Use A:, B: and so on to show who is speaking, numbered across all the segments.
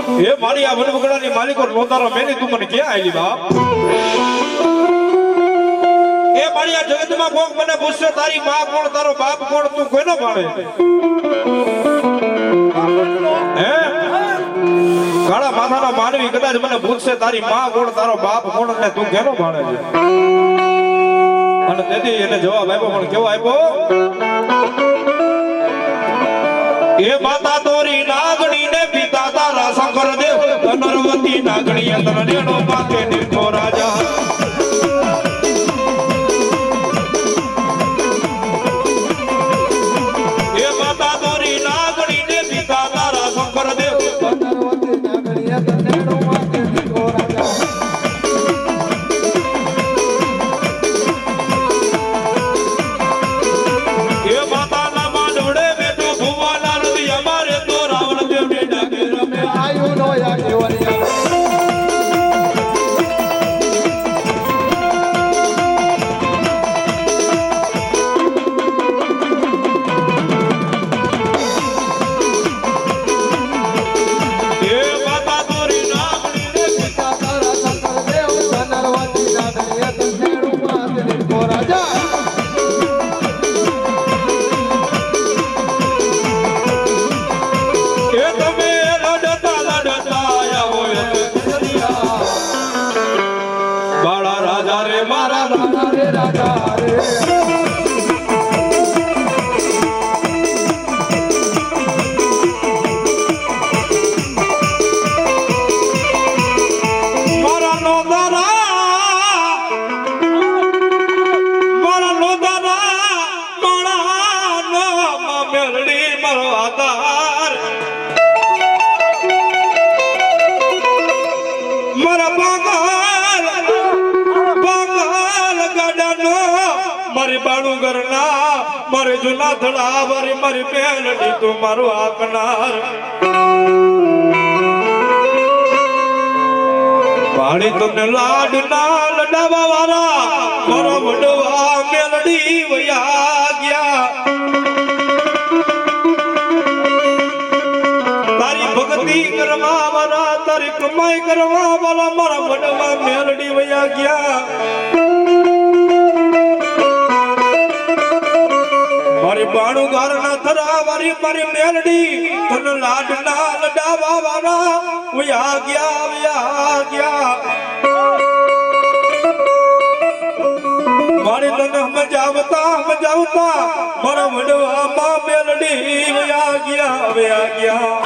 A: એ મારી આ વનવગડાની માલિકો નોતારો મેલી તું મને ક્યાં આલી બાપ? એ મારી આ જગતમાં કોક મને પૂછશે તારી માં કોણ તારો બાપ કોણ તું કોઈનો ભાળે? હે કાળા માથાના માનવી કદાચ મને પૂછશે તારી માં કોણ તારો બાપ કોણ એટલે તું કેનો ભાળે છે? અને તેથી એને જવાબ આપ્યો પણ કેવો આપ્યો? એ માતા તોરી નાગણી ને પિતા તારા શંકર દેવ નરવતી નાગણી અંતર નેણો પાકે નિર્ખો રાજા એ માતા તોરી નાગણી ને પિતા તારા શંકર દેવ નરવતી નાગણી અંતર નેણો પાકે નિર્ખો રાજા એ માતા ના માંડવડે બેઠો ભુવાના નદી અમારે તો રાવણ દેવ ને ડાકે રમે આયુ નો યા કેવરિયા મારે જુના થડા વારી મારી બેનડી તું મારું આપનાર વાળી તમને લાડ ના લડાવા વાળા મારો વડવા મેલડી વયા ગયા તારી ભક્તિ કરવા વાળા તારી કમાઈ કરવા વાળા મારા વડવા મેલડી વયા ગયા મારી બાણું ગારના થરા વારી મારી મેલડી તન લાડના લડાવા વાળા વયા ગયા મારી તને મજાવતા મારા વડવા માં મેલડી વયા ગયા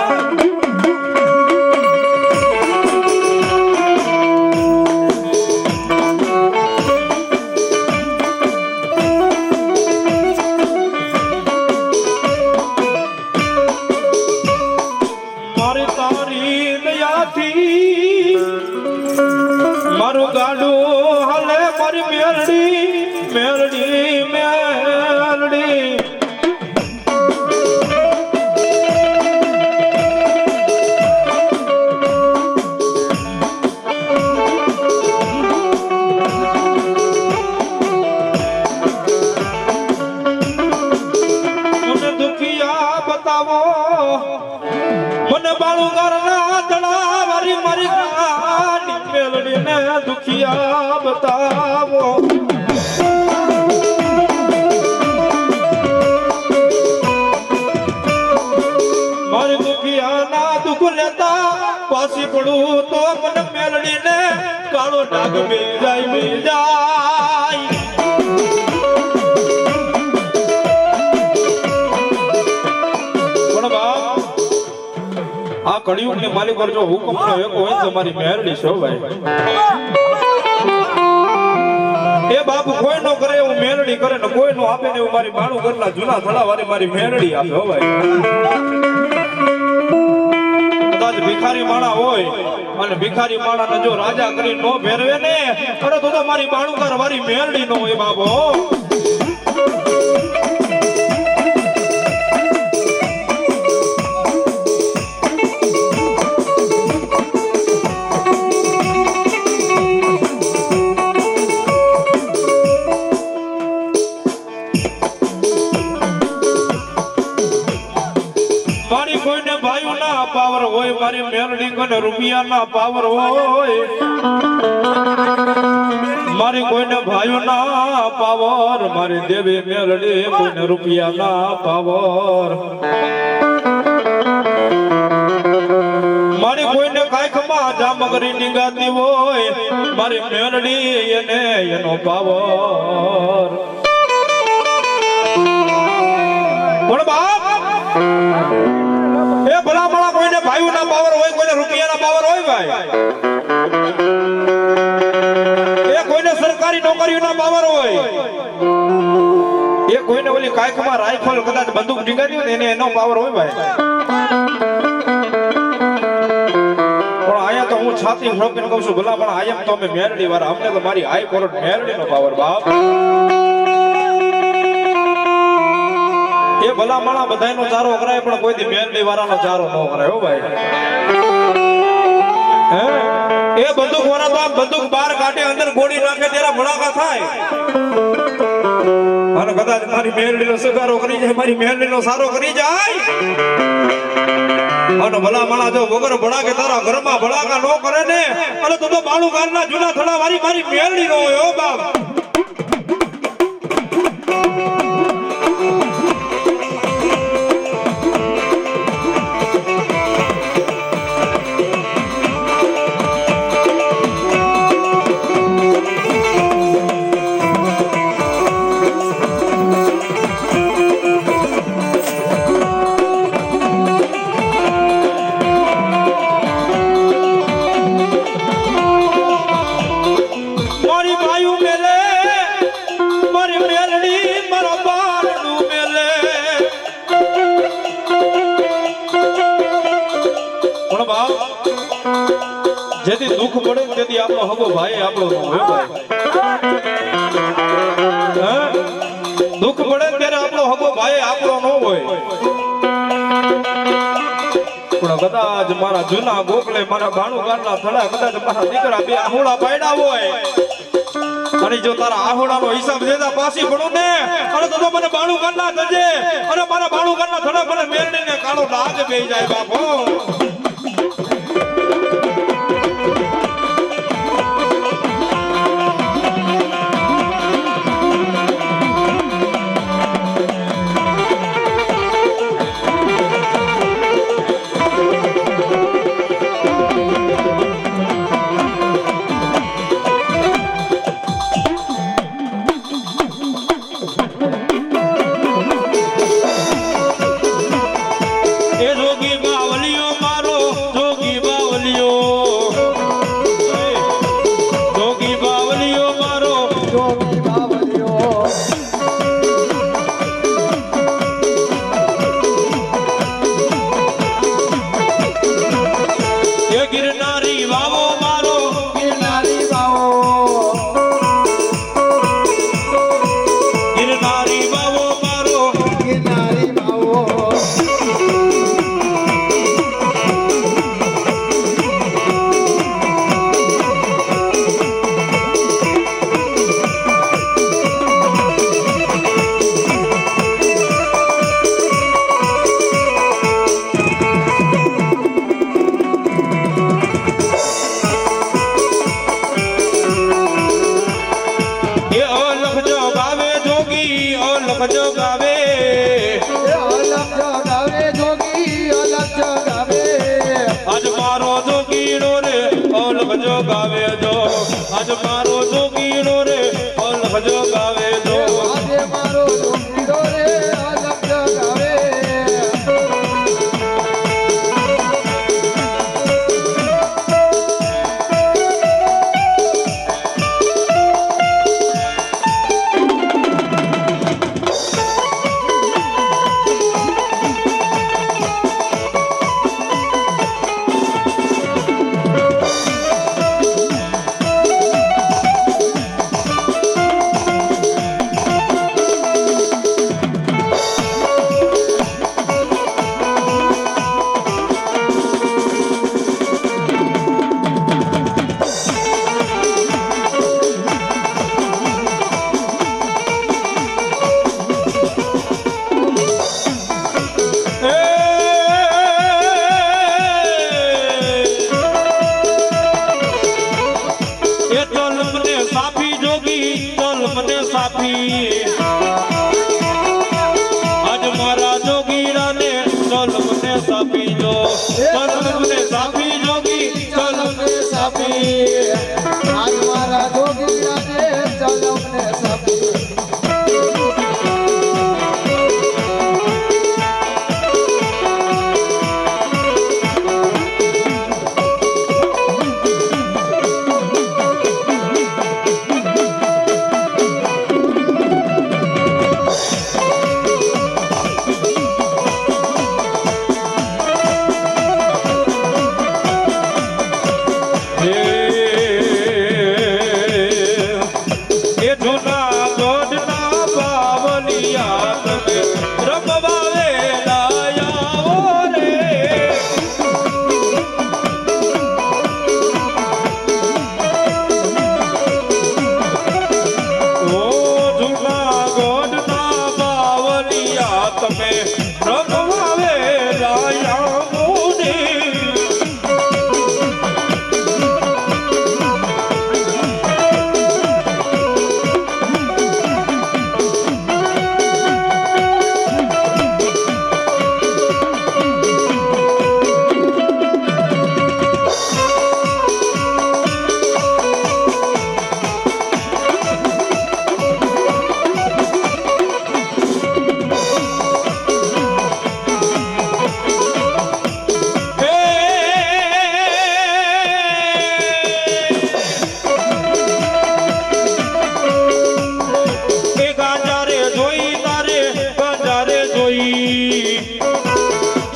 A: મારું ગાડું હાલે મારી મેલડી મને દુખિયા બતાવો મને બાળું ઘરના દડા વારી મારી મેલડી ને દુખિયા બતાવો મારી દુખિયા ના દુખ લેતા પાછી પડું તો મને મેલડી ને કાળો ડાગ મિલ જાય આ કળિયુગ ની માલિક જો હુકમ નો એક હોય તો મારી મેરડી છો ભાઈ એ બાપુ કોઈ નો કરે એવું મેરડી કરે ને કોઈ નો આપે ને એવું મારી બાણું ઘરના જૂના થડા વાળી મારી મેરડી આપે હો ભાઈ કદાચ ભિખારી માણા હોય અને ભિખારી માણા ને જો રાજા કરી નો ભેરવે ને તો મારી બાણું ઘર વાળી મેરડી નો હોય બાબો મારી મેલડી કોઈને રૂપિયાના પાવર હોય, મારી કોઈને ભાઈઓના પાવર, મારી દેવી મેલડી કોઈને રૂપિયાના પાવર, મારી કોઈને કાંઈકમાં જામગરી નીગાતી હોય, મારી મેલડી એને એનો પાવર. પણ બાપ એ ભલામણા કોઈને ભાઈઓના પાવર હોય, કોઈને રૂપિયાના પાવર હોય ભાઈ, એ કોઈને સરકારી નોકરીઓના પાવર હોય, એ કોઈને ઓલી કાંઈકમાં રાઇફલ કદાચ બંદૂક ટીંગાડી હોય એને એનો પાવર હોય ભાઈ. પણ આયા તો હું છાતી ફોકીને કહું છું ભલા, પણ આયા તો અમે મેરડી વાળા, અમને તો મારી હાઈ કોર્ટ મેરડીનો પાવર બાપ. એ ભલા માણા બધાયનો ચારો કરાય પણ કોઈ દી મેરડી વાળાનો ચારો ન કરાય હો ભાઈ. હે એ બંદૂક વાળા તો આમ બંદૂક બહાર કાઢે, અંદર ગોળી નાખે ત્યારે ભડાકા થાય, અને કદાચ મારી મેરડીનો સુધારો કરી જાય, મારી મેરડીનો સારો કરી જાય, અને ભલા માણા જો વગર ભડાકે તારા ઘરમાં ભડાકા ન કરે ને, અને તો બાળુ ગારના જૂના થડા મારી મેરડી નો હોય હો બાપ. જેથી દુઃખ પડે તેથી આપણો હગો ભાઈ આપણો નો હોય ભાઈ. દુઃખ પડે ત્યારે આપણો હગો ભાઈ આપણો નો હોય. પણ કદાચ મારા જૂના ગોખલે મારા ભાણું ગારના થડા કદાચ મારા દીકરા બે આહોડા પાડ્યા હોય, અને જો તારા આહોડાનો હિસાબ દેતા પાછી પડું ને, અને તો મને ભાણું ગારના થજે, અને મારા ભાણું ગારના થડા મને મેરડીને કાળો ડાઘ બેહી જાય બાપો. આજ મારો જોગીડો રે અલગ ગાવે જો, આજે મારો જોગીડો રે અલગ ગાવે. સાપી આજ મારા જોગીરા ને ચલ મને સાપી જો ચલ મને સાપી જોગી ચલ મને સાપી
B: આજ મારા જોગીરાને ચાલો મને સાપી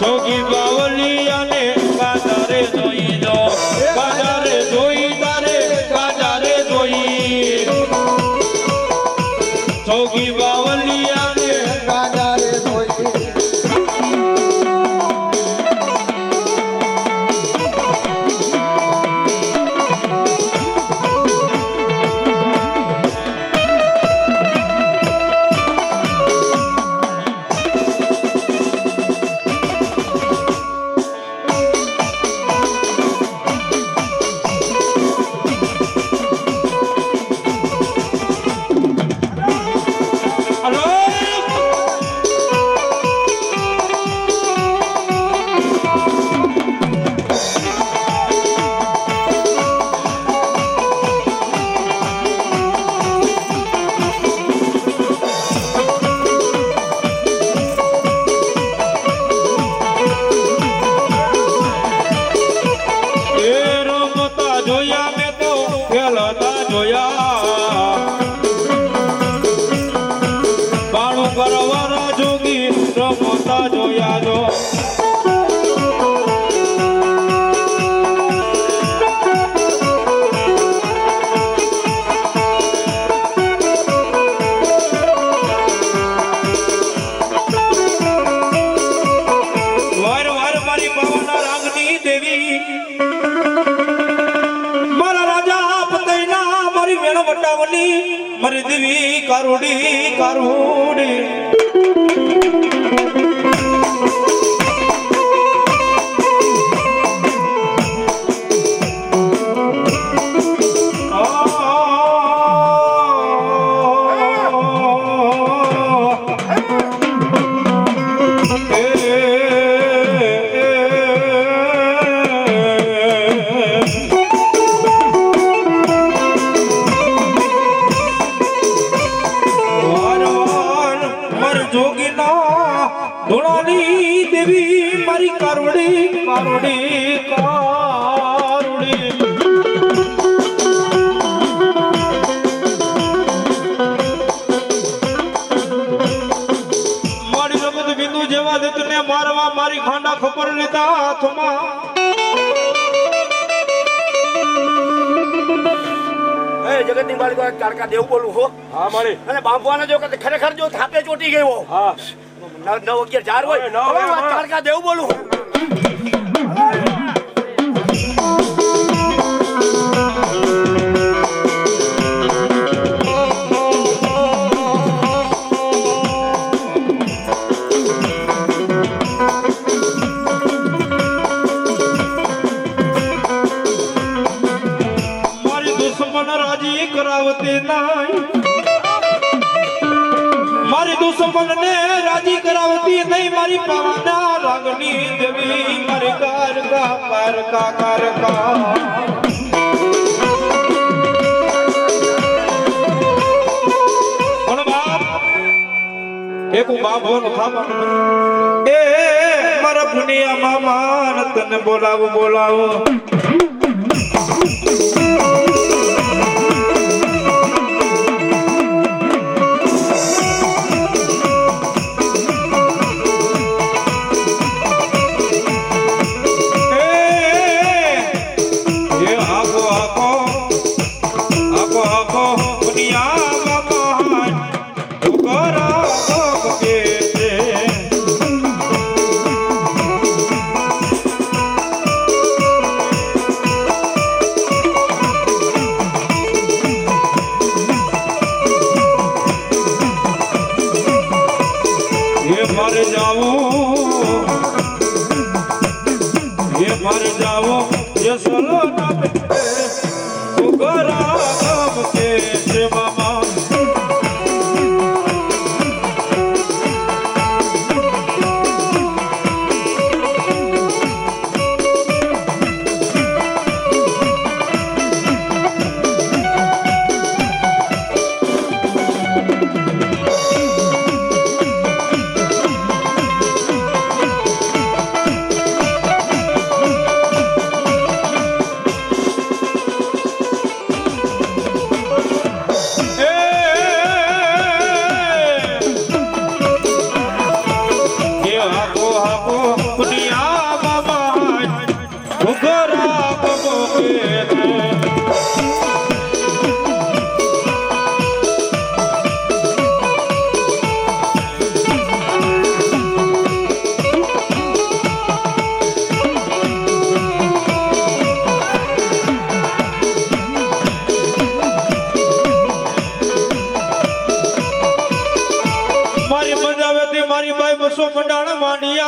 A: જોગી બાવલિયા ને
B: ગાડારે ધોઈ
A: મારી દેવી કારુડી કારુડી ધોળાની દેવી મારી કારુડી કારુડી કારુડી મારી રમત બિંદુ જેવા દત્તને મારવા મારી ખાંડા ખબર લીધા હાથમાં
C: જગતની માલિકો તારકા દેવ બોલું હો
A: હા મારી
C: અને બાંધવાના જો ખરેખર જો થાપે ચોટી ગયો
A: હા
C: 9-11 હોય હવે તારકા દેવ બોલું
A: મારી દુશ્મન રાજી કરાવતી નહીં મારી દુશ્મનને રાજી કરાવતી નહીં મારી પાવાના રાગની દેવી મારી કારકા કારકા કારકા પણ બાપ એક હું બાપ હોનો થાપા એ મારા પુનિયા મામા તને બોલાવો બોલાવો मर जाओ ये सोलो ना उगरा गम के से मामा मारी बाई बसो मंडाण मांडिया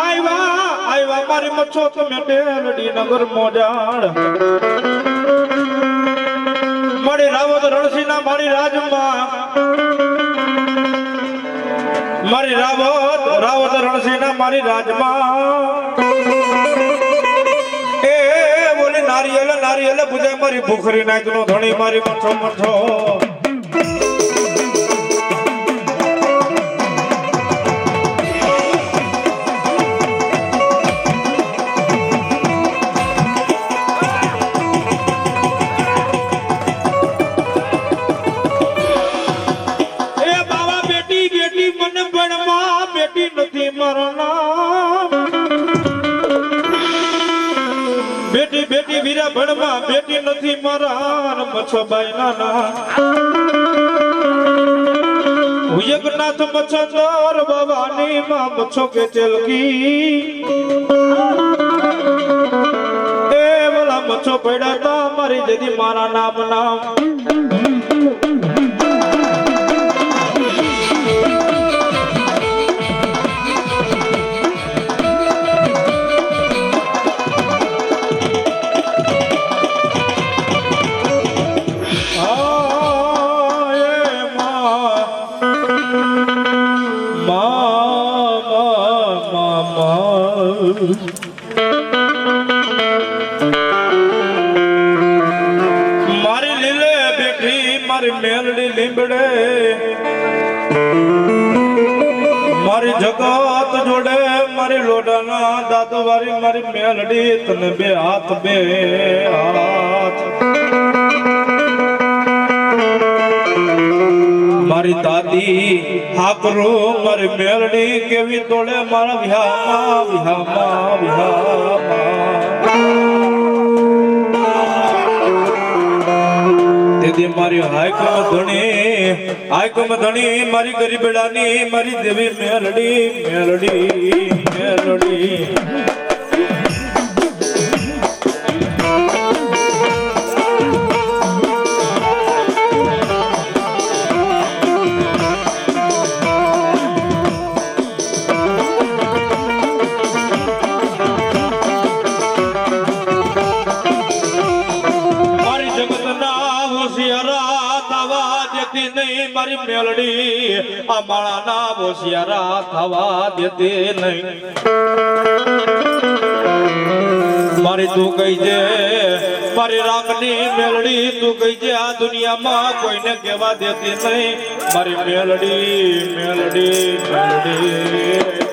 A: आईवा आईवा मारी मच्छो तो मेटेलडी नगर मोजाड़ मारी रावत रणसीना मारी राजमा मारी रावत रणसीना मारी राजमा ए बोली नारियल नारियल बुझे मारी भूखरी नाचनो धणी मारी मच्छो मच्छो बेटी बेटी वीरा भणवा बेटी नथी मरान मच्छो बाई नाना जगन्नाथ मच्छंदर भवानी मां मच्छो के चलकी ए बोला मच्छो पड़ा था मारी दीदी मारा नाम नाम मारी लीले बेटी मारी मेलडी लींबड़े मारी जगत जोड़े मारी लोडाना दादू वारी मारी मेलडी तने बे हाथ मारी दादी हाकरू मारी मेलडी केवी तोड़े मारा विहामा दीदी मारी हायकम धणी मारी गरीबड़ानी मारी देवी मेलडी મારી મેલડી આ માળાના હોશિયારા થવા દેતી નહીં મારી તું કહી દે મારી રામની મેલડી તું કહી દે આ દુનિયામાં કોઈને કહેવા દેતી નહીં મારી મેલડી મેલડી મેલડી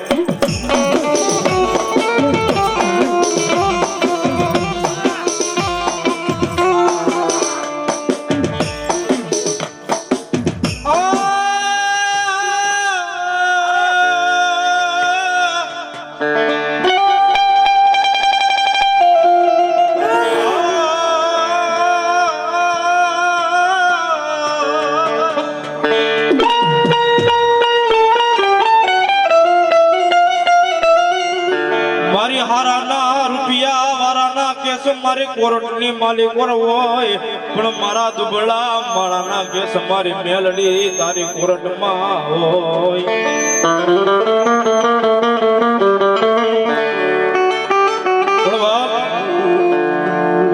A: મારી કોરટની માલિક હોય પણ મારા દુબળા માળાના કેસ મારી મેલડી તારી કોરટમાં હોય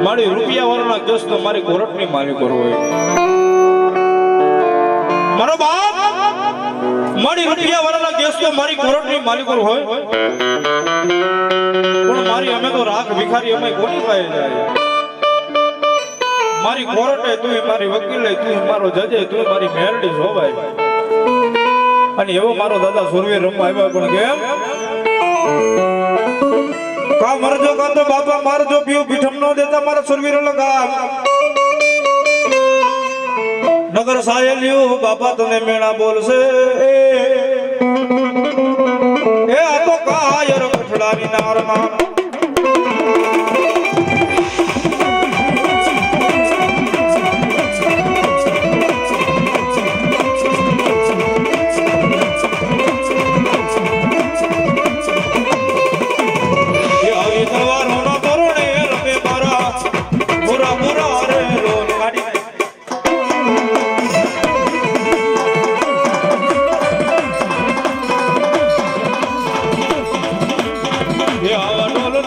A: મારી રૂપિયા વાળાના કેસ તો મારી કોરટની માલિક હોય મારો બાપ મારી રૂપિયા વાળાના કેસ તો મારી કોરટની માલિક હોય પણ મારી અમે તો રાખ ભિખારી અમે કોની પાસે જાય મારી કોર્ટે તું મારી વકીલે તું મારો જજે તું મારી મેલડી જોવાય અને એવો મારો દાદા સુરવીર રમવા આવ્યા પણ કેમ કા મરજો કા તો બાપા મારજો પીઓ પીઠમ નો દેતા મારા સુરવીર લગા નગર સાયલિયું બાપા તને મેણા બોલશે એ આ તો કાયર કઠડાની નારના ઢોલ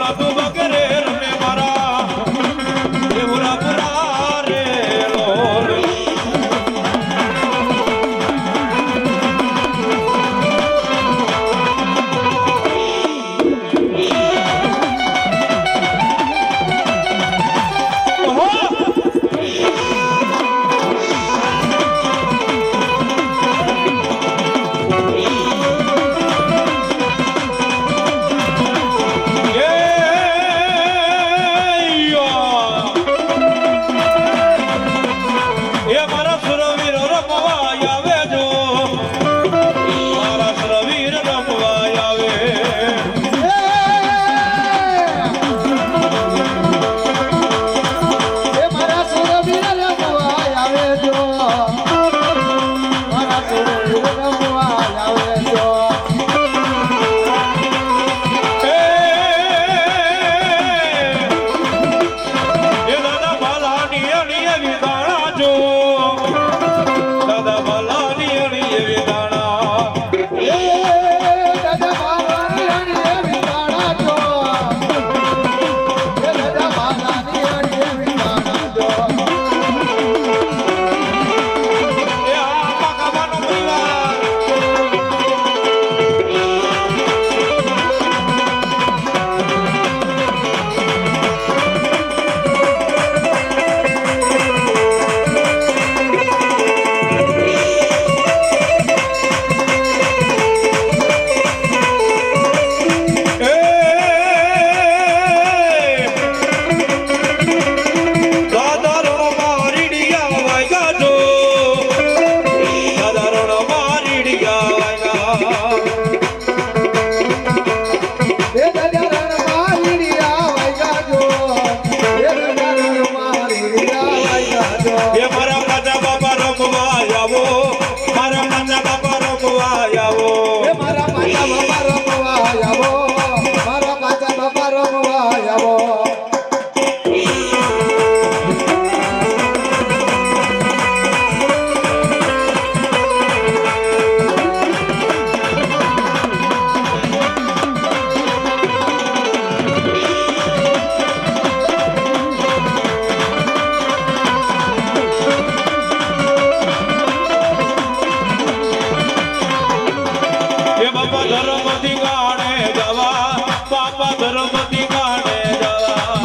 A: બાપા ધર્મથી ગાણે જવા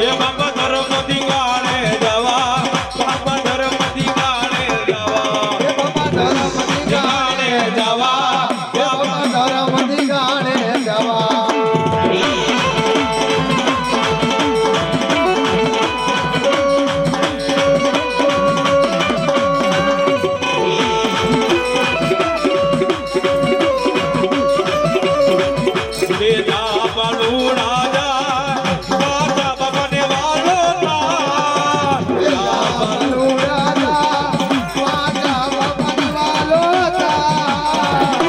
A: એ બાપા ધર્મથી ગાણે જવા બાપા ધર્મથી ગાણે જવા
B: એ બાપા ધરમથી
A: ગાણે જવા
B: બાપા ધરમથી ગાણે જવા
A: બેટા બલુડા જા બાજા બાબાને વાલો તા
B: બાલુ રાજા વાજા બાપાને વાલો તા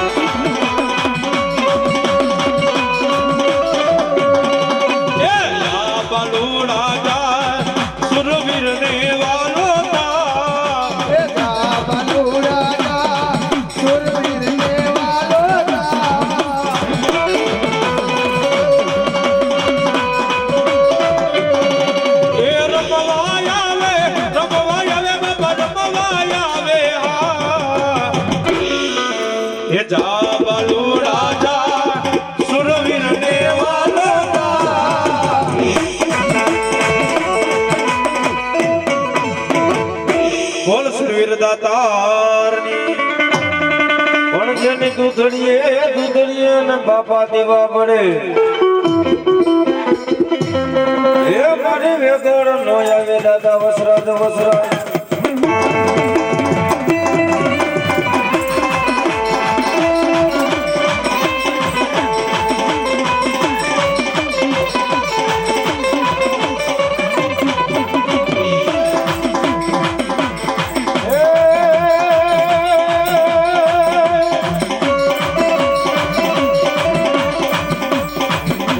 A: એ લા બલુડા જા સુરવીરને વાલો તા
B: એ જા બાલુ રાજા સુરવીરને વાલો તા
A: એ રમવાય આવે બાબા રમવાય આવે હા એ જા બલુડા જા સુરવીરને વાલો તા બોલ સુરવીર દાતારની પણ જેની દૂધડીએ ને બાપા દેવા પડે એ મારી વેગળ નો આવે દાદા વસરાજ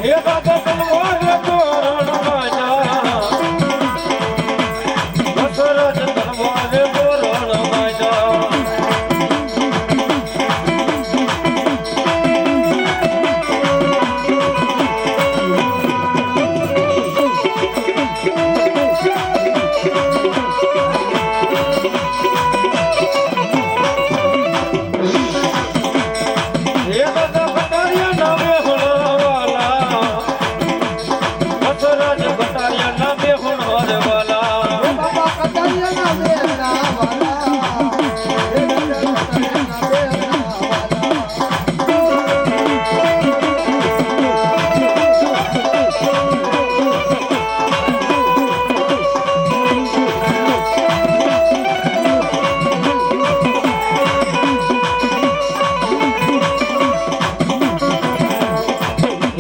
A: એ બાબા તલવાર તોરણ બાજા વસરાજ તલવાર તોરણ બાજા એ દાદા બટારિયા નામે હોળવાલા વસરાજ બટારિયા નામે હોળવાલા
B: એ બાપા કટારિયાના બેના વાલા એ કટારિયાના બેના વાલા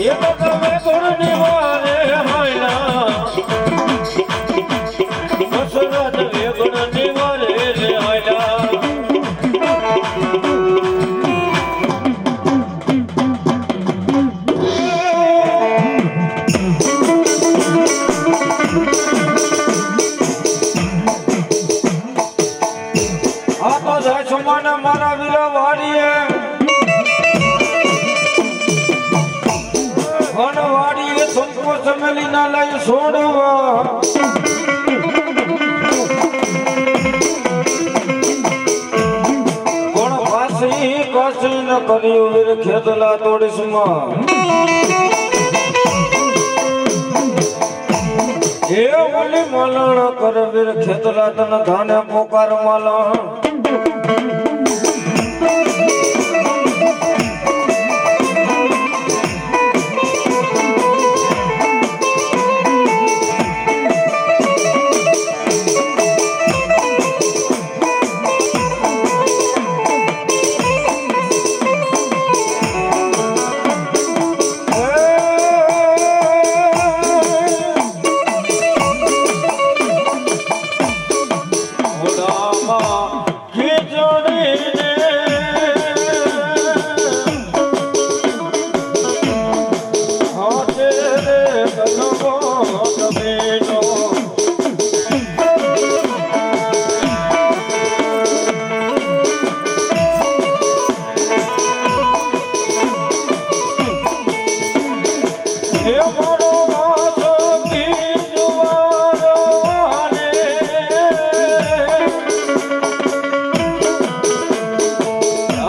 A: એ દાદા વેગળની વારે હાયલા વસરાજ વેગળની વારે રે હાયલા આ તો જાય સમાને મારા વીરા વાડીએ વનવાડીએ સંકો ચમેલી ના લઈ છોડવા કોણ પાસી કસી ન કર્યું વીર ખેતલા તોડીસમાં એ ઓલી મલણ કર વીર ખેતલા તન ધાને પોકાર મલણ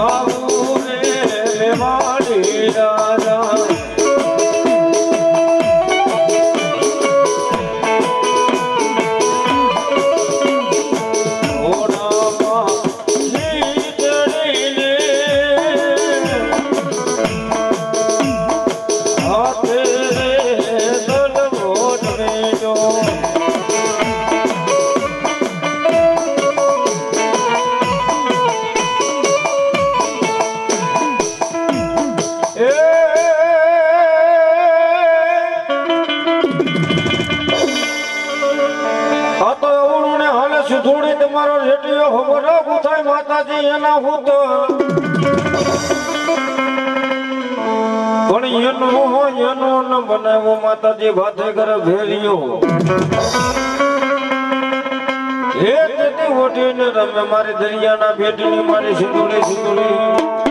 A: આવું રે માડી રાજા થોડી તમારો રેડિયો ખબર રાખું થાય માતાજી એના હું તો પણ એનો ન બનાવ્યો માતાજી ભાતે કરે ભેરિયો હે તેની ઓઢીને રમે મારી દરિયાના બેટની મારી સિંદુડી સિંદુડી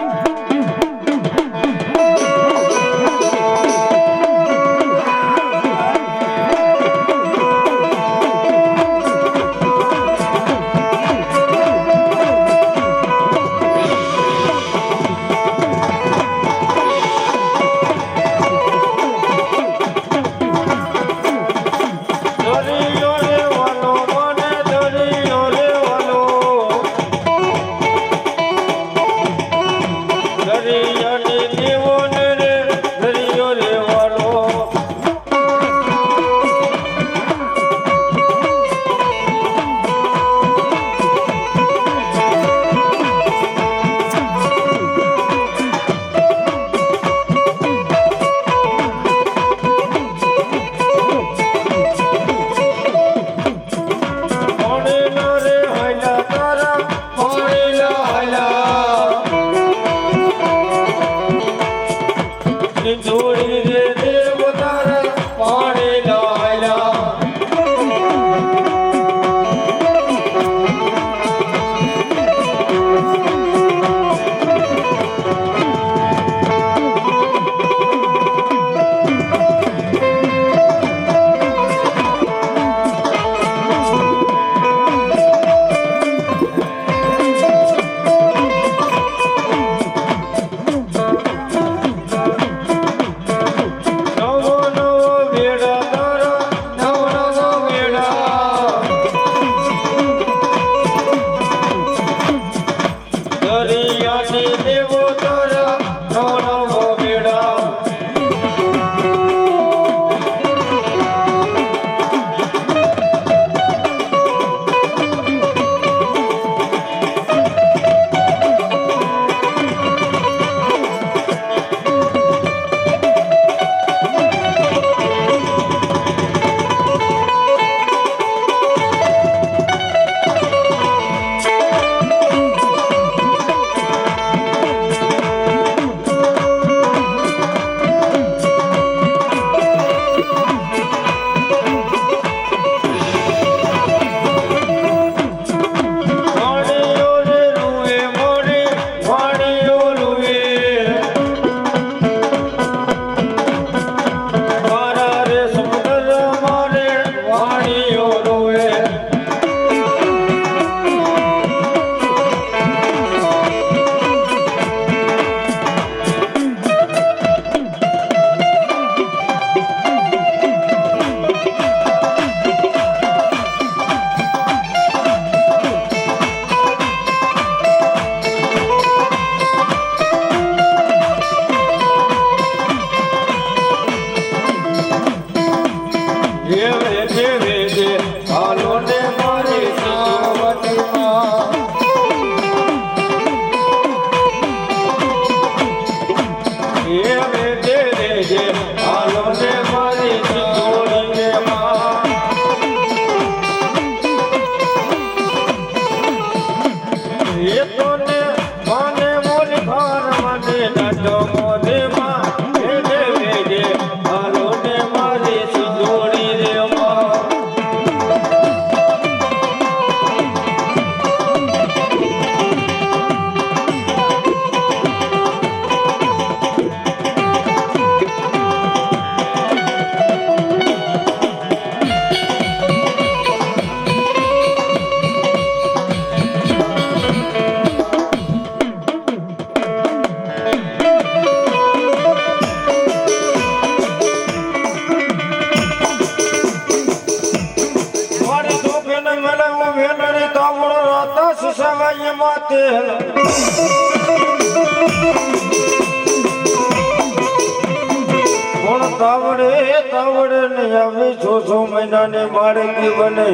D: આવી છ મહિનાની બાળકી બને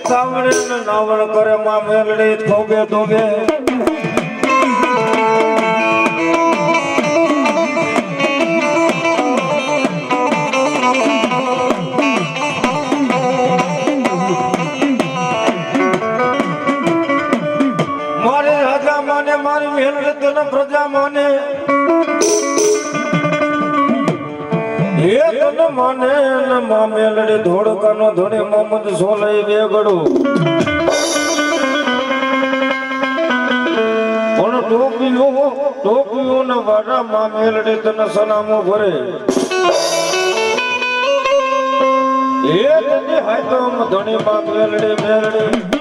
D: સાવડે ને નાવડ કરે માં મેલડી થોબે થોબે મારી રાજા માને મારી મેલડી તને પ્રજા માને હે તને માને ને મા મેલડી ધોળકાનો ધોળે મોહમ્મદ સોલઈ બેગડો પણ ટોપિયો ને વાડા મા મેલડી તને સલામો ભરે હે તને હાય તો ધણી મા મેલડી મેલડી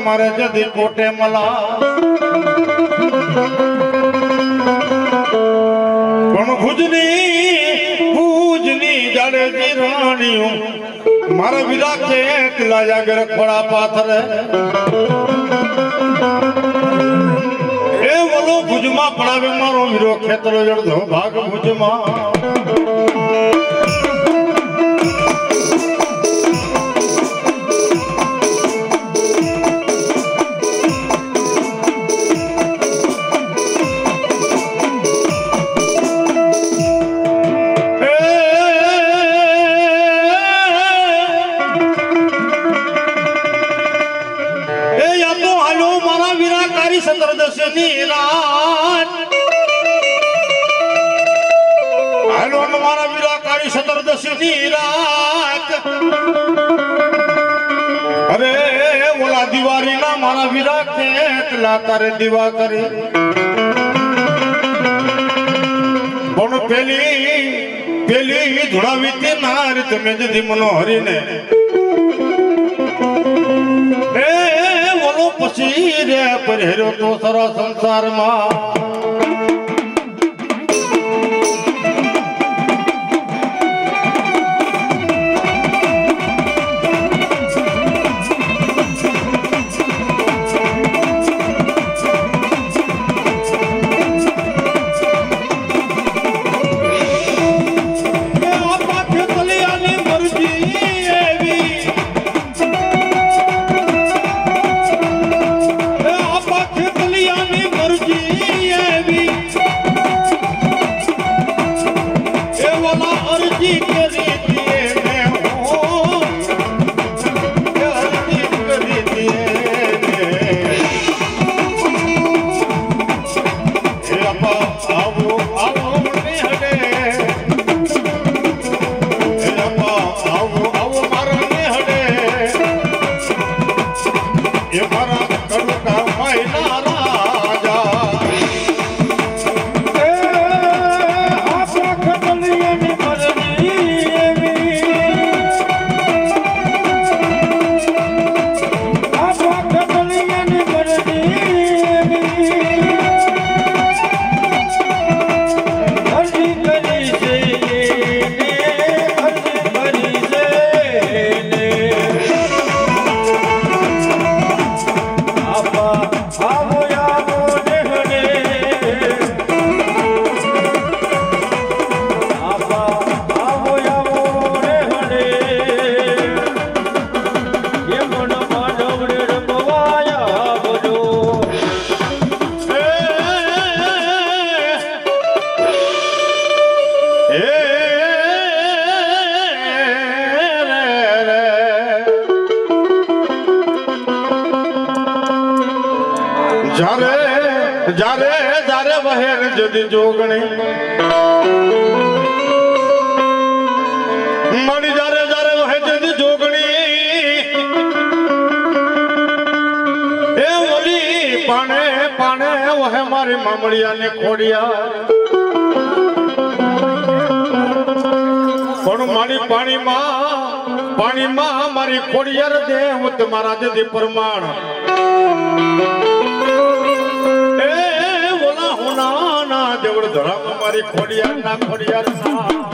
E: મારે જદી કોટે મલા પણ ભુજની જાડેજી રાણીઓ મારા વિરા કે કિલા જાગર ખોડા પાથરે એ વલો ભુજમાં પડાવે મારો વીરો ખેતરો જડધો ભાગ ભુજમાં હાલો ને મારા વીરા કાળી સતરદશી ની રાત અરે ઓલા દિવાળી ના મારા વીરા કેટલા તારે દીવા કરી પણ પેલી ધોળાવી તે નાર તમે જદી મનો હરીને એ ઓલો પછી રે પરહેરો તો સરા સંસારમાં જારે જારે વહેર જદી જોગણી મળી જારે જારે વહે જદી જોગણી એ ઓલી પાણે પાણે વહે મારી મામડિયા ને ખોડિયા પણ મારી પાણીમાં મારી ખોડિયાર દે હું તમારા જદી પ્રમાણ દેવળ ધરામ મારી ખોડિયાર ના ખોડિયાર ના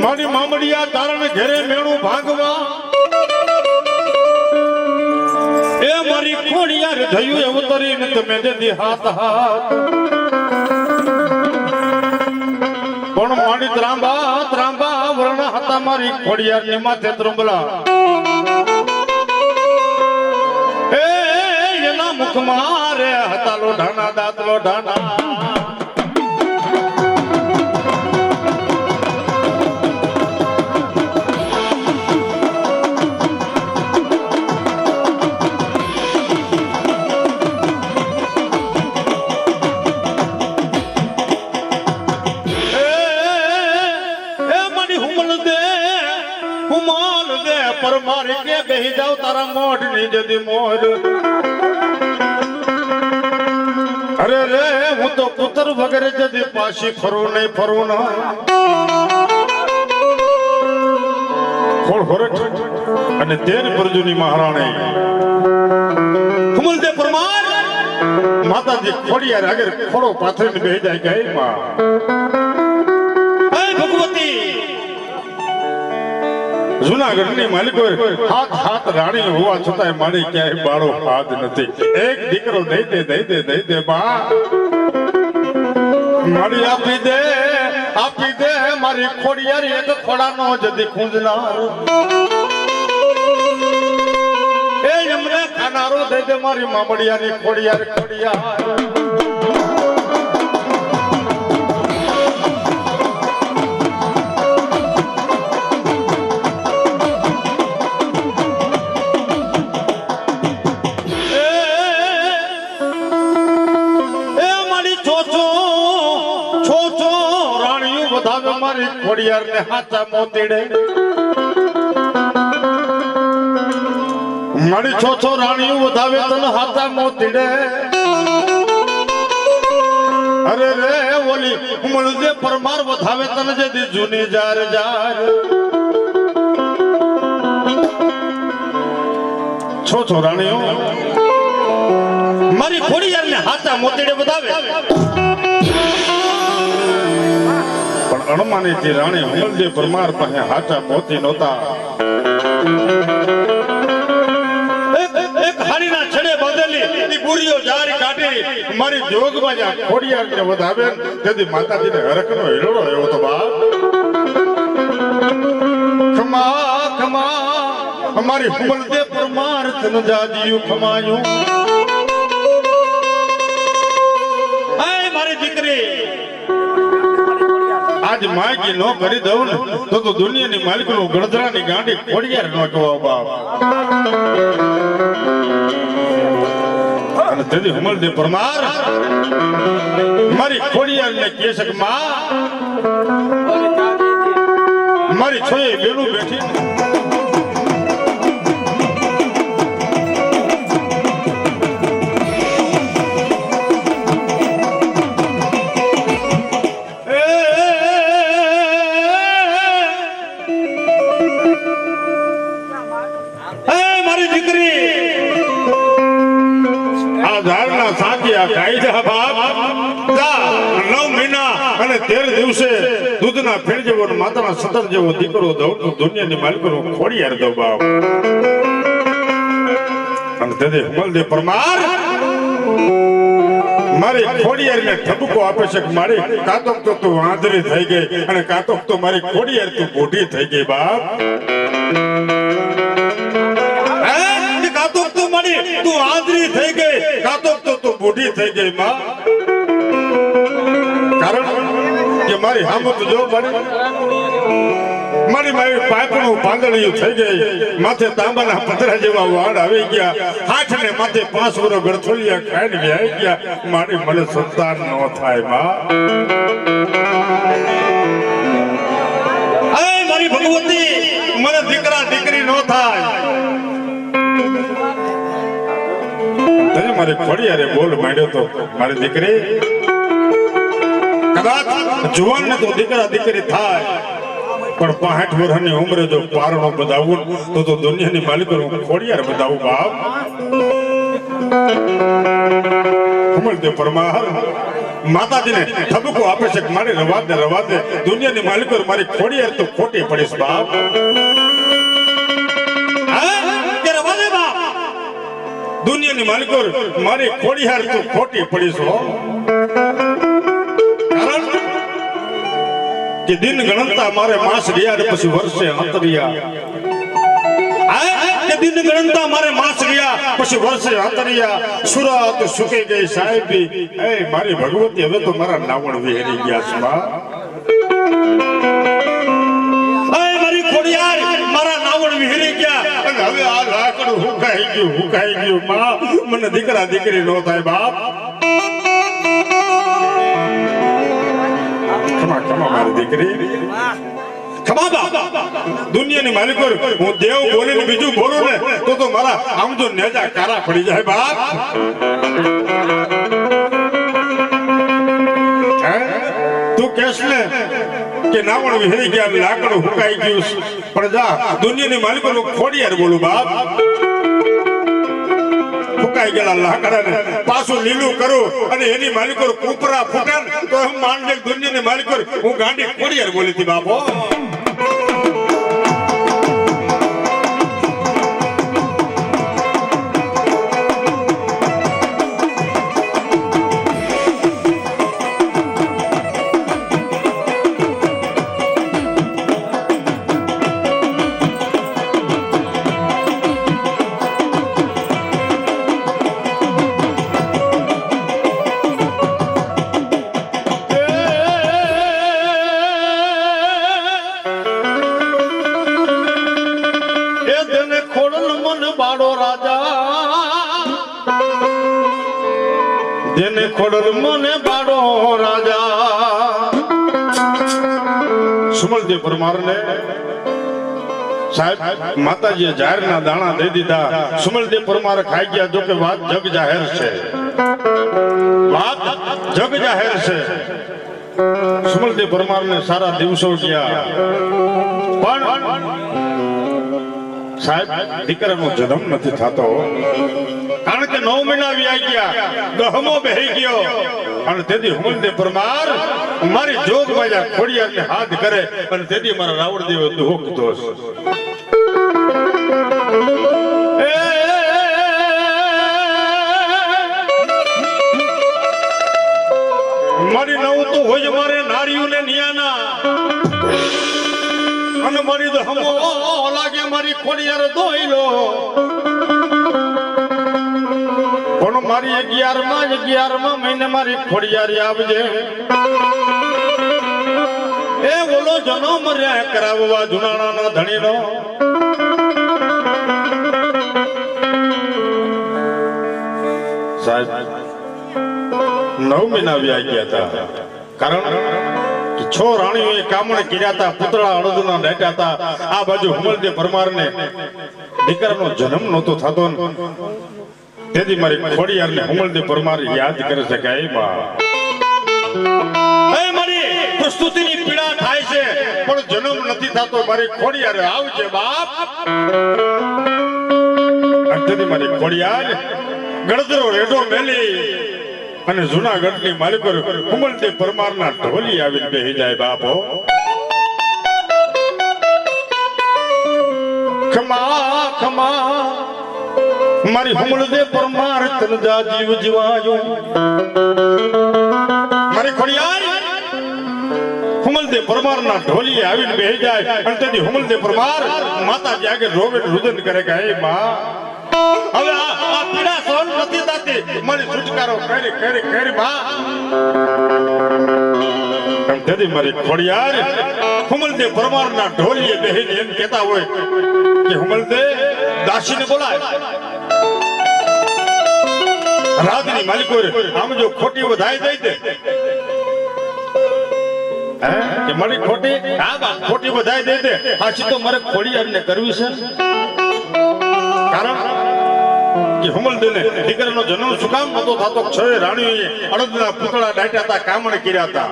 E: મારી મામડિયા તારણ ઘેરે મેણું ભાગવા એ મારી ખોડિયાર થયું એવું તરીને તમે જદી હાથ પણ મારી ત્રાંબા વર્ણ હતા મારી ખોડિયાર ની માથે ત્રુંબલા એ એના મુખમાં રે હતા લોઢાના દાંત લોઢાના પર મારી કે બેહી જાવ તારા મોઢ ની જદી મોઢ અરે રે હું તો પુત્ર વગેરે જદી પાછી ફરું નહીં ફરું ના ખોડ અને તેર પ્રજુની મહારાણી કુમલ દે પરમાર માતાજી ખોડિયાર આગળ ખોડો પાથરીને બેહી જાય કે માં હે ભગવતી જૂનાગઢ ની માલિકો હાથ રાણી હોવા છતાં મારી ક્યાંય બાળો હાથ નથી એક દીકરો દઈ દે બા મારી આપી દે મારી ખોડિયારી એક ખોડાનો જદી ખૂંજનાર નારો દઈ દે મારી મામડિયાની ખોડિયાર ખોડિયાર મારી ખોડિયાર ને હાચા મોતીડે મારી છો રાણીઓ વધાવે તને હાચા મોતીડે અરે રે ઓલી મળજે પરમાર વધાવે તને જે દી જૂની જાર જાર છો રાણીઓ મારી ખોડિયાર ને હાચા મોતીડે વધાવે અણમાની રાણી હુમલજી પરમાર પાસે હાચા મોતી નહોતા એક હાડીના છડે બાંધેલી ઈ બુરીઓ જારી કાઢી મારી જોગમાં જા ખોડિયાર ને વધાવે તેથી માતાજીને હરખનો હિલોડો એવો તો બાપ ખમા ખમા અમારી હુમલજી પરમાર તન જાજીયું ખમાયું આય મારી દીકરી આજ માગી નો કરી દઉં ને તો દુનિયાની માલિક નું ગણધરાની ગાંડી ખોડિયાર નો કહેવાય બાપ અને તેથી હુમલજી પરમાર મારી ખોડિયાર ને કહે છે કે માં મારી છોય બેલું બેઠી કાયદા બાપ 9 મહિના અને 13 દિવસે દૂધના ફેર જેવો માતાના સતર જેવો દીકરો દઉં તો દુનિયાની માલિકનો ખોડિયાર દઉં બાપ અને તેથી હુમલજી પરમાર મારી ખોડિયારને ઠપકો આપે છે કે મારી કાતોક તો તું આંધળી થઈ ગઈ અને કાતોક તો મારી ખોડિયાર તું બુઢી થઈ ગઈ બાપ કાતોક તો મારી તું આંધળી થઈ ગઈ કાતોક તો તું બુઢી થઈ ગઈ માં કારણ કે મારી હામત જો મારી પાકનું પાંદડિયું થઈ ગઈ માથે તાંબાના પતરા જેવા વાળ આવી ગયા હાથ ને માથે 5 વર્ષ ગળથોલિયા ખાઈને આવી ગયા મારી મને સંતાન ન થાય માં અરે મારી ભગવતી મને દીકરા દીકરી ન થાય તને મારી ખોડિયારે બોલ માંડ્યો તો મારી દીકરી કદાચ જુવાન ને તો દીકરા દીકરી થાય પણ 65 વર્ષની ઉંમરે જો પારણો બધાવું તો દુનિયાની માલિકોનું ખોડિયાર બધાવું બાપ હુમલજી પરમાર માતાજીને ઠપકો આપે છે કે મારી રવા દે દુનિયાની માલિકો મારી ખોડિયાર તો ખોટી પડીશ બાપ દુનિયાની માલિકો મારી ખોડિયાર તો ખોટી પડીશ કારણ કે દિન ગણતા મારે માસ ગયા પછી વર્ષે અંતરિયા કે દિન ગણતા મારે માસ ગયા પછી વર્ષે અંતરિયા સુરત સુકે ગઈ સાહેબી એ મારી ભગવતી હવે તો મારા નાવણ વિહેરી ગયા છે માં એ મારી ખોડિયાર મારા નાવણ વિહેરી ગયા અને હવે આ લાકડું હુકાઈ ગયું માં મને દીકરા દીકરી નો થાય બાપ ખમા મારી દીકરી ખમા બાપ દુનિયાની માલિકો હું દેવ બોલીને બીજું બોલું ને તો મારા આમ જો નેજા કારા પડી જાય બાપ તું કેસ ને કે નાવણ વિહરી ગયા લાકડું હુકાઈ ગયું પણ જા દુનિયાની માલિકો ખોડિયાર બોલું બાપ ફૂકાઈ ગયેલા લાકડાને પાછું લીલું કરું અને એની માલિકો કુપરા ફૂટન તો હું માનજે દુનિયાની માલિકો હું ગાંડી ખોડિયાર બોલી હતી બાપો જેને ખોડલ મને બાડો રાજા સુમલદેવ પરમારને સાહેબ માતાજીએ જાહેરના દાણા દઈ દીધા. સુમલદેવ પરમાર ખાઈ ગયા. જો કે વાત જગ જાહેર છે, વાત જગ જાહેર છે. સુમલદેવ પરમારને સારા દિવસો ગયા, પણ સાહેબ દીકરાનો જન્મ નથી થતો. કારણ કે 9 મહિના વ્યાઈ ગયા, ગહમો બેહી ગયો. અને તેથી હુમલદેવ પરમાર મારી જોગ બાજા ખોડિયારને હાથ કરે અને તેથી મારા રાવણદેવ દુઃખ દોષ મારી નવું તો હોય મારે નારીઓને નિયાના અને મારી દહમો લાગે મારી ખોડિયાર દોઈલો. પણ મારી 11માં મહિને મારી ખોડિયારી આવજે. એ ઓલો જન્મ રે કરાવવા જુનાણાના ધણીનો. સાહેબ 9 મહિના વ્યા ગયા હતા. કારણ કે 6 રાણીઓએ કામણ કર્યા હતા, પુતળા અડદના દાટ્યા હતા. આ બાજુ હુમલદેવ પરમારને દીકરાનો જન્મ નહોતો થતો. તેથી મારી ખોડિયારને હુમલદેવ પરમાર યાદ કરે છે કે એ બા મારી પ્રસ્તુતિની પીડા થાય છે પણ જન્મ નથી થતો. મારી ખોડિયાર આવજે બાપ. તેથી મારી ખોડિયાર ગણતરો રેડો મેલી અને જૂનાગઢની માલિકો હુમલદેવ પરમારના ઢોલી આવીને બેહી જાય. બાપો ખમા ખમા મારી હુમલદેવ પરમાર તનજા જીવ જીવાયો. મારી ખોડિયાર હુમલદેવ પરમારના ઢોલી આવીને બેહી જાય અને તેથી હુમલદેવ પરમાર માતાજી આગળ રોવે રુદન કરે કે હે માં હવે આ પીડા સહન નથી થતી, મારી છુટકારો કરી કરી કરી માં. તેથી મારી ખોડિયાર હુમલદેવ પરમારના ઢોલીએ બેહીને એમ કહેતા હોય કે હુમલદેવ દાસીને બોલાય. રાજની માલિકો આમ જો ખોટી વધાઈ દઈ દે કે મારી ખોટી ખોટી વધાઈ દઈ દે હાચી તો મારે ખોડિયારને કરવી છે. કારણ કે હુમલદેવને દીકરાનો જન્મ શું કામ નતો થતો? 6 રાણીઓએ અડદના પુતળા દાટ્યા હતા, કામણ કર્યા હતા.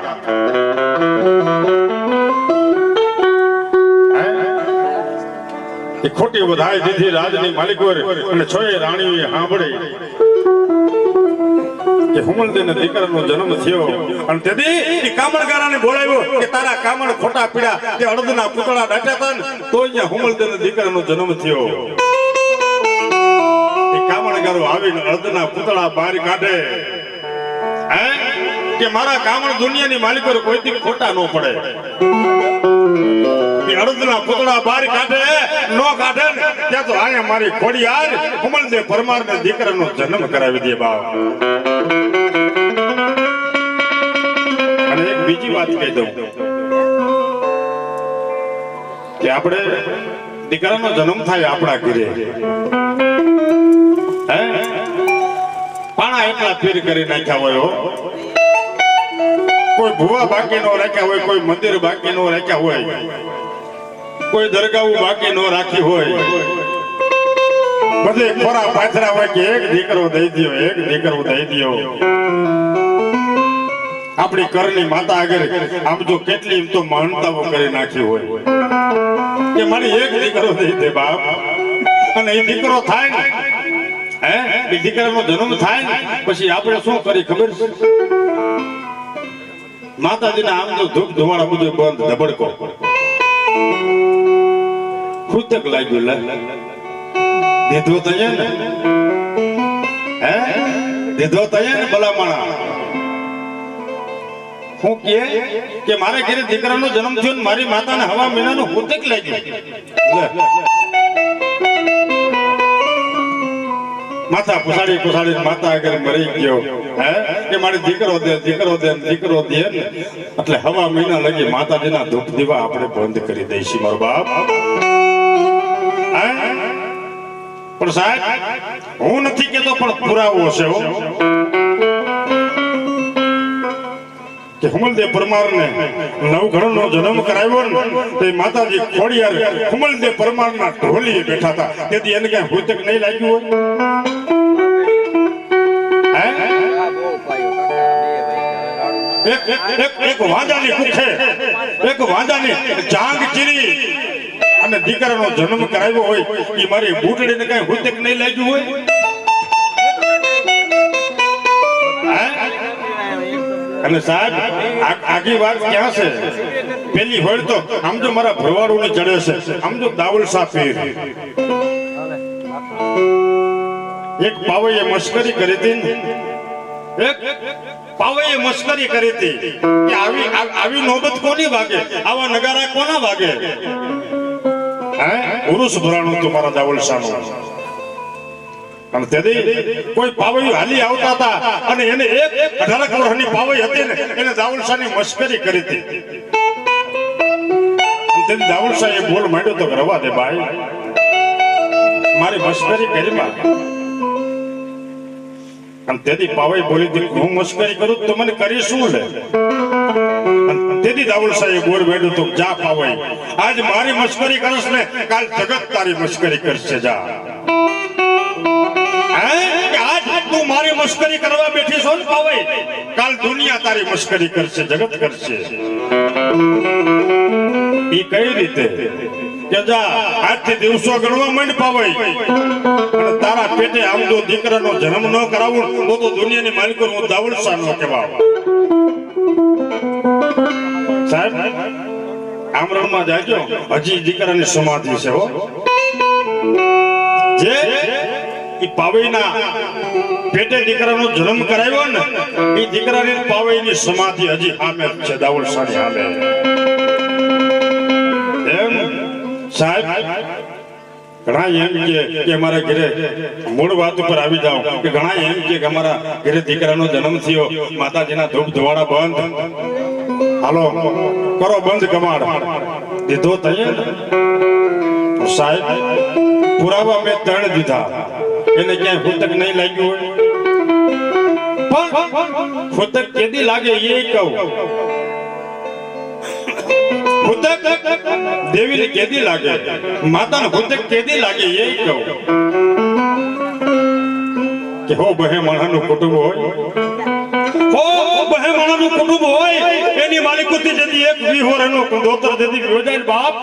E: એ ખોટી વધાઈ દીધી રાજની માલિકો અને 6 રાણીઓએ સાંભળી કે હુમલદેવને દીકરાનો જન્મ થયો. અને તેથી એ કામણગારાને બોલાવ્યો કે તારા કામણ ખોટા પીડા કે અડદના પુતળા દાટ્યા હતા ને તો અહીંયા હુમલદેવને દીકરાનો જન્મ થયો. કામણગારો આવીને અડદના પુતળા બહાર કાઢે કે મારા કામણ દુનિયાની માલિકો કોઈથી ખોટા ન પડે. અડદના પુતળા બહાર કાઢે નો કાઢે ને ત્યાં તો આયા મારી ખોડિયાર હુમલદેવ પરમારને દીકરાનો જન્મ કરાવી દે બાપ. અને એક બીજી વાત કહી દઉં કે આપણે દીકરાનો જન્મ થાય આપણા ઘરે પાણા એટલા ફેર કરી નાખ્યા હોય, કોઈ ભુવા બાકી નો રાખ્યા હોય, કોઈ મંદિર બાકી નો રાખ્યા હોય, કોઈ દરગાહ બાકી નો રાખી હોય, બધે ખોરા પાથરા હોય કે એક દીકરો દઈ દો, એક દીકરો દઈ દો. આપણી ઘરની માતા આગળ આમ જો કેટલી તો માનતાઓ કરી નાખી હોય કે મારી એક દીકરો દઈ દે બાપ. અને એ દીકરો થાય ને એ દીકરાનો જન્મ થાય ને પછી આપણે શું કરી ખબર છે? માતાજીના આમ તો ધૂપ ધુમાડા બધું બંધ ધબડકો ખૂતક લાગ્યું દીધો તૈયાર ને દીધો તૈયાર ને ભલામણા. હું કે મારે ઘરે દીકરાનો જન્મ થયો ને મારી માતાને હવા મહિનાનું ખૂતક લાગ્યું. માથા પુસાડી પુસાડી માતા આગળ મરી ગયો કે મારી દીકરો દે દીકરો દે દીકરો દે ને એટલે હવા મહિના લગી માતાજીના ધૂપ દીવા આપણે બંધ કરી દઈશું મારો બાપ. પણ સાહેબ હું નથી કેતો પણ પુરાવો છે. કે હુમલદેવ પરમારને નવઘણનો જન્મ કરાવ્યો ને તે માતાજી ખોડિયાર હુમલદેવ પરમારના ઢોલીએ બેઠા હતા તેથી એને કઈ ભૂતક નહીં લાગ્યું હોય એક વાંજાની કુખે એક વાંજાની જાંગ ચીરી અને દીકરાનો જન્મ કરાવ્યો હોય એ મારી બૂટડીને કઈ ભૂતક નહીં લાગ્યું હોય અને સાહેબ આગી વાત ક્યાં છે પેલી હોય તો આમ જો મારા ભરવાડું ને ચડે છે આમ જો દાવલ શાહ પીર એક પાવઈએ મશ્કરી કરી હતી એક પાવઈએ મશ્કરી કરી હતી કે આવી નોબત કોની વાગે આવા નગારા કોના વાગે ઉરુસ ભરાણું તો મારા દાવલ શાહનું અને તેથી કોઈ પાવૈયું હાલી આવતા હતા અને એને એક 18 વર્ષની પાવઈ હતી ને એને દાઉલ શાહની મશ્કરી કરી હતી અને દાઉલ શાહે બોલ માંડ્યો તો રવા દે ભાઈ મારી મશ્કરી કરી માં અને તેથી પાવઈ બોલી હતી હું મશ્કરી કરું તો મને કરી શું લે તેથી દાઉલ શાહે બોલ માંડ્યો તો જા પાવઈ આજ મારી મશ્કરી કરશ ને કાલ જગત તારી મશ્કરી કરશે જા તું મારી મશ્કરી કરવા બેઠી છો ને પાવઈ કાલ દુનિયા તારી મશ્કરી કરશે જગત કરશે ઈ કઈ રીતે કે જા આજથી દિવસો ગણવા માંડ પાવઈ અને તારા પેટે આમ જો દીકરાનો જન્મ ન કરાવું તો દુનિયાની માલિકો હું દાઉલ શાહ નો કહેવાવ સાહેબ આમરણમાં જાજો હજી દીકરાની સમાધિ છે હો જે ઈ પાવઈના પેટે દીકરાનો જન્મ કરાવ્યો ને ઈ દીકરાની પાવઈની સમાધિ હજી સામે છે દાઉલ શાહની સામે એમ સાહેબ ઘણા એમ કે અમારા ઘરે મૂળ વાત ઉપર આવી જાઓ કે ઘણા એમ કે અમારા ઘરે દીકરાનો જન્મ થયો માતાજીના ધૂપ ધવાડા બંધ હાલો કરો બંધ કમાડ દીધો તૈયાર સાહેબ પુરાવા મેં 3 દીધા એને ક્યાંય ફૂતક નહીં લાગ્યું હોય પણ ફૂતક કેદી લાગે એ કહું ફૂતક દેવીને કેદી લાગે માતાને ફૂતક કેદી લાગે એ કહું કે હો બહે માણાનું કુટુંબ હોય હો બહે માણાનું કુટુંબ હોય એની માલિકોથી જતી એક વિહોરનો કંદોતર જતી યોજાય બાપ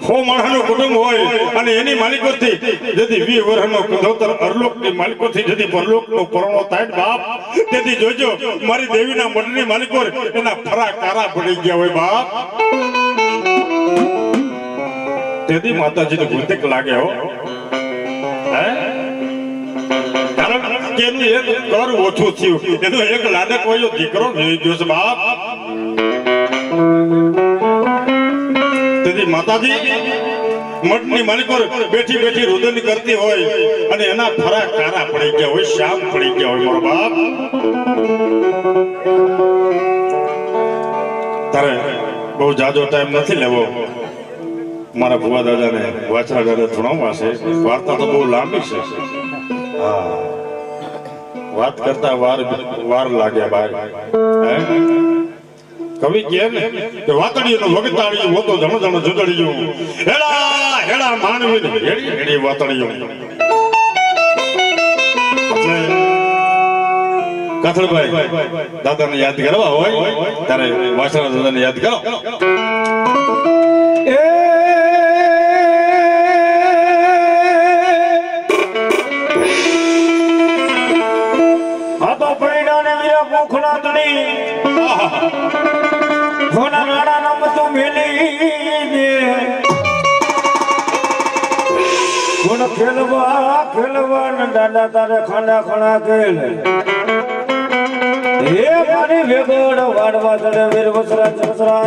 E: હો માણસનું કુટુંબ હોય અને એની માલિકોથી જદી 20 વર્ષનો કંદોતર અરલોકની માલિકોથી જદી પરલોકનો પરણો થાય બાપ તેથી જોજો મારી દેવીના મઢની માલિકો એના ફરા કારા પડી ગયા હોય બાપ તેથી માતાજીને ભૂતક લાગે હો કારણ કે એનું એક કર ઓછું થયું એનો એક લાડક હોય દીકરો ભેઈ ગયો છે બાપ તેથી માતાજી મઠની માલિકો બેઠી બેઠી રુદન કરતી હોય અને એના ફરા કારા પડી ગયા હોય શામ પડી ગયા હોય મારો બાપ તારે બહુ જાજો ટાઈમ નથી લેવો મારા ભુવા દાદાને વાછરા દાદા સુણાવવા છે વાર્તા તો બહુ લાંબી છે હા વાત કરતા વાર લાગે ભાઈ કવિ કહે ને કે વાતડીનું વગતાળિયું હોતો ધણો ધણો જુદડિયું હેડા હેડા માનવી હેડી હેડી વાતડિયું કાથળભાઈ દાદાને યાદ કરવા હોય ત્યારે વાસણા દાદાને યાદ કરો
D: હાથો પૈડાને વીરા ભૂખના તણી હોના નાડા નામ તો મેલી દે ગુણ ખેલવા ને દાદા તારે ખાના ખાના ખેલ હે મારી વેગડ વાડવા ચડે વીર વસરા ચસરા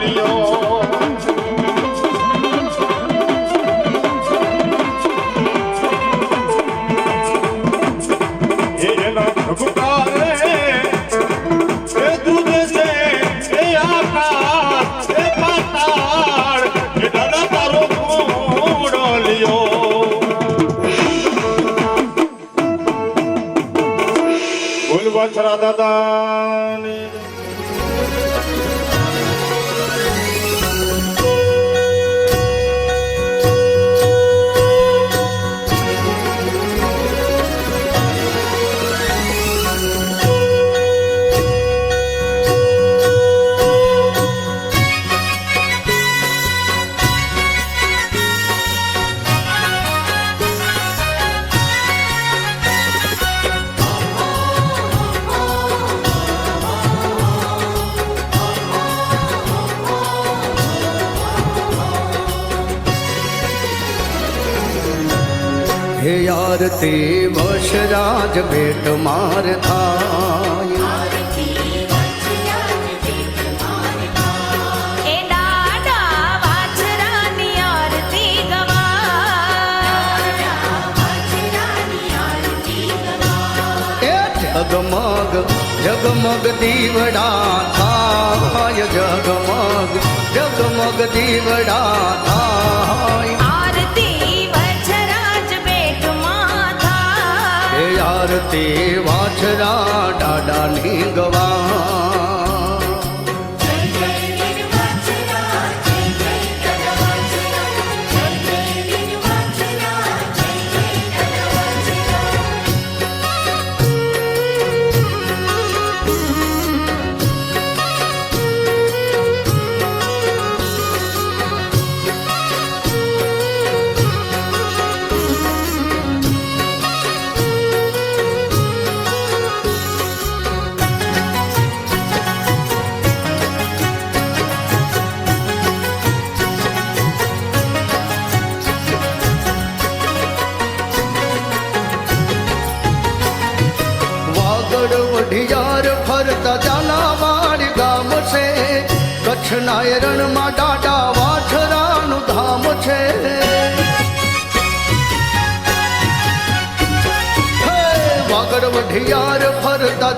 E: લિયો એના ભગુકારે એ દૂધ છે એ આકાશ એ પાતાળ એ દાદા તારો કુંડો લિયો બોલ વાછરા દાદાની
B: હે આરતી વશરાજ ભેટ માર થાય
F: એ દાદા વાછરાની આરતી
B: એ જગમગ જગમગ દીવડા થાય જગમગ જગમગ દીવડા થાય
F: આરતી વછરાજ બેટમાં થાય
B: હે આરતી વાછરા દાદાની ગવા વઢિયાર ફરતા જાનાવાડ ગામ છે કચ્છના રણમાં દાદા વાછરાનું ધામ છે હે વાગડ વઢિયાર ફરતા